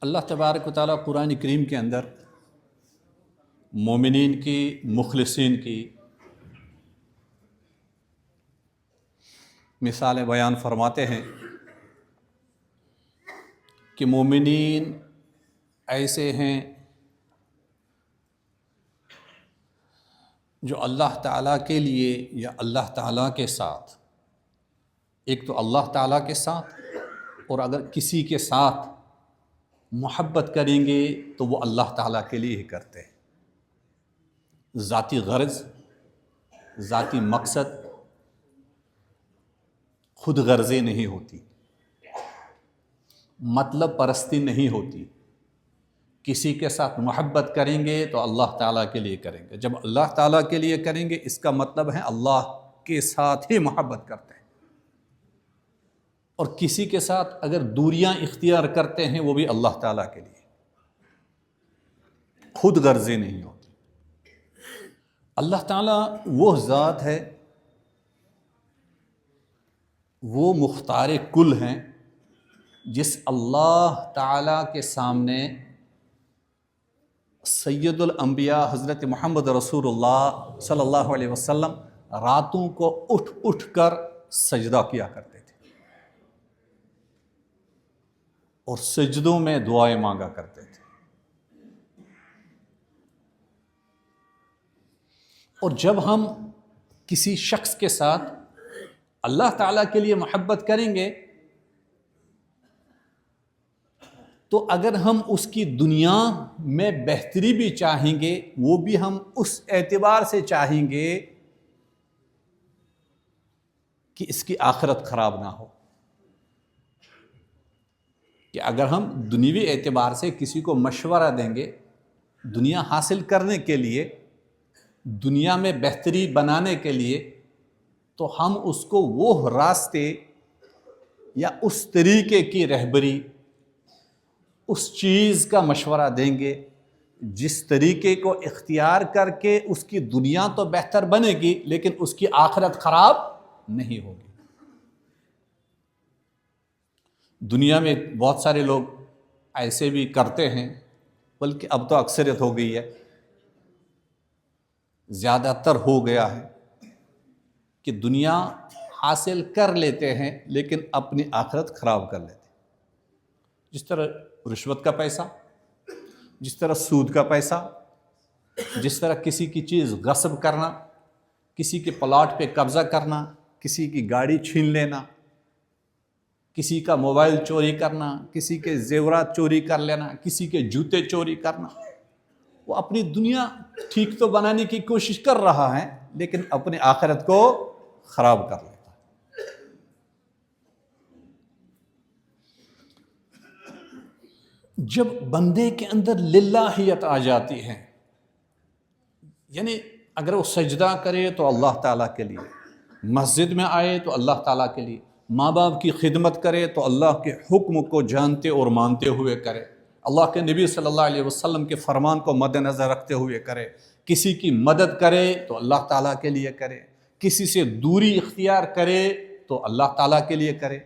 اللہ تبارک و تعالیٰ قرآن کریم کے اندر مومنین کی، مخلصین کی مثالیں بیان فرماتے ہیں کہ مومنین ایسے ہیں جو اللہ تعالیٰ کے لیے یا اللہ تعالیٰ کے ساتھ، ایک تو اللہ تعالیٰ کے ساتھ، اور اگر کسی کے ساتھ محبت کریں گے تو وہ اللہ تعالیٰ کے لیے ہی کرتے ہیں۔ ذاتی غرض، ذاتی مقصد، خود غرضی نہیں ہوتی، مطلب پرستی نہیں ہوتی۔ کسی کے ساتھ محبت کریں گے تو اللہ تعالیٰ کے لیے کریں گے۔ جب اللہ تعالیٰ کے لیے کریں گے اس کا مطلب ہے اللہ کے ساتھ ہی محبت کرتے ہیں، اور کسی کے ساتھ اگر دوریاں اختیار کرتے ہیں وہ بھی اللہ تعالیٰ کے لیے، خود غرضی نہیں ہوتی۔ اللہ تعالیٰ وہ ذات ہے، وہ مختار کل ہیں، جس اللہ تعالیٰ کے سامنے سید الانبیاء حضرت محمد رسول اللہ صلی اللہ علیہ وسلم راتوں کو اٹھ اٹھ کر سجدہ کیا کرتے تھے، اور سجدوں میں دعائیں مانگا کرتے تھے۔ اور جب ہم کسی شخص کے ساتھ اللہ تعالیٰ کے لیے محبت کریں گے تو اگر ہم اس کی دنیا میں بہتری بھی چاہیں گے، وہ بھی ہم اس اعتبار سے چاہیں گے کہ اس کی آخرت خراب نہ ہو۔ کہ اگر ہم دنیوی اعتبار سے کسی کو مشورہ دیں گے دنیا حاصل کرنے کے لیے، دنیا میں بہتری بنانے کے لیے، تو ہم اس کو وہ راستے یا اس طریقے کی رہبری، اس چیز کا مشورہ دیں گے جس طریقے کو اختیار کر کے اس کی دنیا تو بہتر بنے گی لیکن اس کی آخرت خراب نہیں ہوگی۔ دنیا میں بہت سارے لوگ ایسے بھی کرتے ہیں، بلکہ اب تو اکثریت ہو گئی ہے، زیادہ تر ہو گیا ہے کہ دنیا حاصل کر لیتے ہیں لیکن اپنی آخرت خراب کر لیتے ہیں۔ جس طرح رشوت کا پیسہ، جس طرح سود کا پیسہ، جس طرح کسی کی چیز غصب کرنا، کسی کے پلاٹ پہ قبضہ کرنا، کسی کی گاڑی چھین لینا، کسی کا موبائل چوری کرنا، کسی کے زیورات چوری کر لینا، کسی کے جوتے چوری کرنا، وہ اپنی دنیا ٹھیک تو بنانے کی کوشش کر رہا ہے لیکن اپنی آخرت کو خراب کر لیتا ہے۔ جب بندے کے اندر للہیت آ جاتی ہے، یعنی اگر وہ سجدہ کرے تو اللہ تعالیٰ کے لیے، مسجد میں آئے تو اللہ تعالیٰ کے لیے، ماں باپ کی خدمت کرے تو اللہ کے حکم کو جانتے اور مانتے ہوئے کرے، اللہ کے نبی صلی اللہ علیہ وسلم کے فرمان کو مد نظر رکھتے ہوئے کرے، کسی کی مدد کرے تو اللہ تعالیٰ کے لیے کرے، کسی سے دوری اختیار کرے تو اللہ تعالیٰ کے لیے کرے،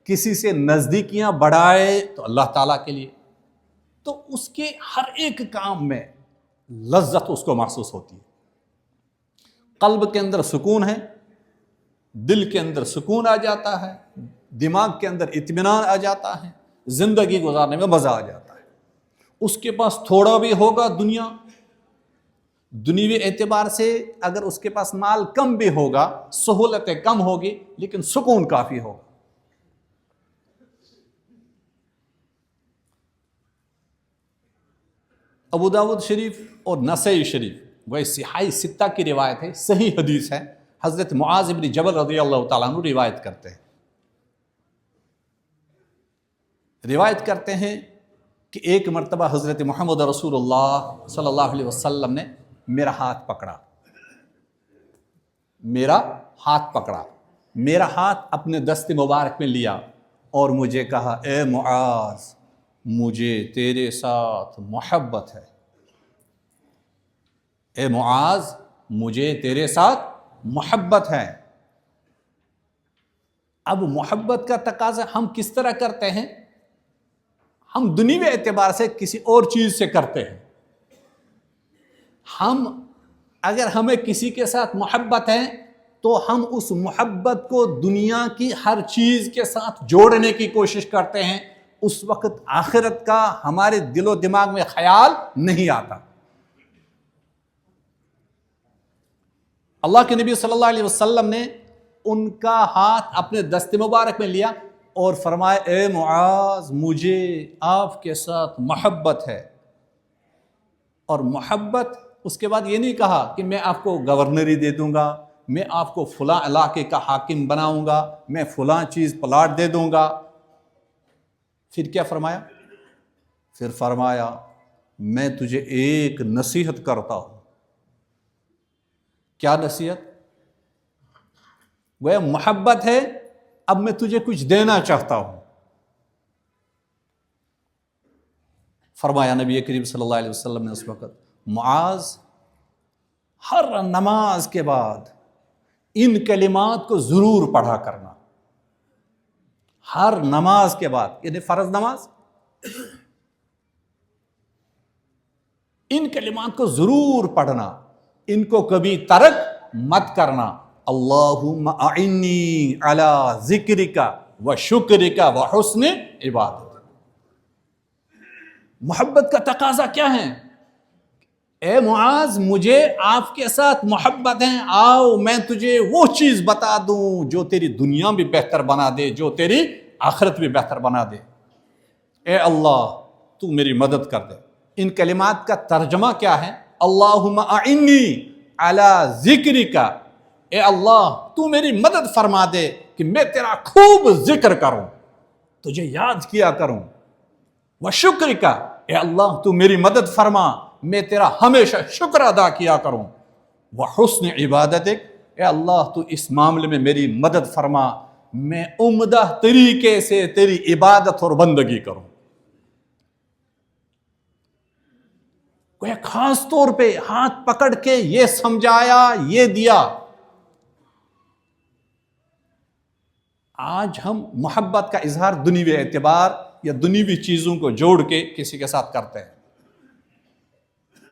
کسی سے نزدیکیاں بڑھائے تو اللہ تعالیٰ کے لیے، تو اس کے ہر ایک کام میں لذت اس کو محسوس ہوتی ہے۔ قلب کے اندر سکون ہے، دل کے اندر سکون آ جاتا ہے، دماغ کے اندر اطمینان آ جاتا ہے، زندگی گزارنے میں مزہ آ جاتا ہے۔ اس کے پاس تھوڑا بھی ہوگا دنیوی اعتبار سے، اگر اس کے پاس مال کم بھی ہوگا، سہولتیں کم ہوگی، لیکن سکون کافی ہوگا۔ ابو داود شریف اور نسائی شریف، وہ صحاح ستہ کی روایت ہے، صحیح حدیث ہے، حضرت معاذ بن جبل رضی اللہ تعالیٰ عنہ روایت کرتے ہیں کہ ایک مرتبہ حضرت محمد رسول اللہ صلی اللہ علیہ وسلم نے میرا ہاتھ پکڑا، میرا ہاتھ اپنے دست مبارک میں لیا اور مجھے کہا، اے معاذ، مجھے تیرے ساتھ محبت ہے، اے معاذ، مجھے تیرے ساتھ محبت ہے۔ اب محبت کا تقاضا ہم کس طرح کرتے ہیں؟ ہم دنیوی اعتبار سے کسی اور چیز سے کرتے ہیں. اگر ہمیں کسی کے ساتھ محبت ہے تو ہم اس محبت کو دنیا کی ہر چیز کے ساتھ جوڑنے کی کوشش کرتے ہیں. اس وقت آخرت کا ہمارے دل و دماغ میں خیال نہیں آتا. اللہ کے نبی صلی اللہ علیہ وسلم نے ان کا ہاتھ اپنے دست مبارک میں لیا اور فرمایا اے معاذ مجھے آپ کے ساتھ محبت ہے. اور محبت اس کے بعد یہ نہیں کہا کہ میں آپ کو گورنری دے دوں گا, میں آپ کو فلاں علاقے کا حاکم بناؤں گا, میں فلاں چیز پلاٹ دے دوں گا. پھر کیا فرمایا؟ پھر فرمایا میں تجھے ایک نصیحت کرتا ہوں. کیا نصیحت؟ وہ محبت ہے, اب میں تجھے کچھ دینا چاہتا ہوں. فرمایا نبی کریم صلی اللہ علیہ وسلم نے اس وقت, معاذ ہر نماز کے بعد ان کلمات کو ضرور پڑھا کرنا. ہر نماز کے بعد, یعنی فرض نماز, ان کلمات کو ضرور پڑھنا, ان کو کبھی ترک مت کرنا. اللہم اعنی علی ذکرک و شکرک و حسن عبادت. محبت کا تقاضا کیا ہے؟ اے معاذ مجھے آپ کے ساتھ محبت ہے, آؤ میں تجھے وہ چیز بتا دوں جو تیری دنیا بھی بہتر بنا دے, جو تیری آخرت بھی بہتر بنا دے. اے اللہ تو میری مدد کر دے. ان کلمات کا ترجمہ کیا ہے؟ اللہم اعنی علی ذکرک, اے اللہ تو میری مدد فرما دے کہ میں تیرا خوب ذکر کروں, تجھے یاد کیا کروں. وشکرک, اے اللہ تو میری مدد فرما میں تیرا ہمیشہ شکر ادا کیا کروں. وحسن عبادتک, اے اللہ تو اس معاملے میں میری مدد فرما میں عمدہ طریقے سے تیری عبادت اور بندگی کروں. کوئی خاص طور پہ ہاتھ پکڑ کے یہ سمجھایا, یہ دیا. آج ہم محبت کا اظہار دنیوی اعتبار یا دنیوی چیزوں کو جوڑ کے کسی کے ساتھ کرتے ہیں.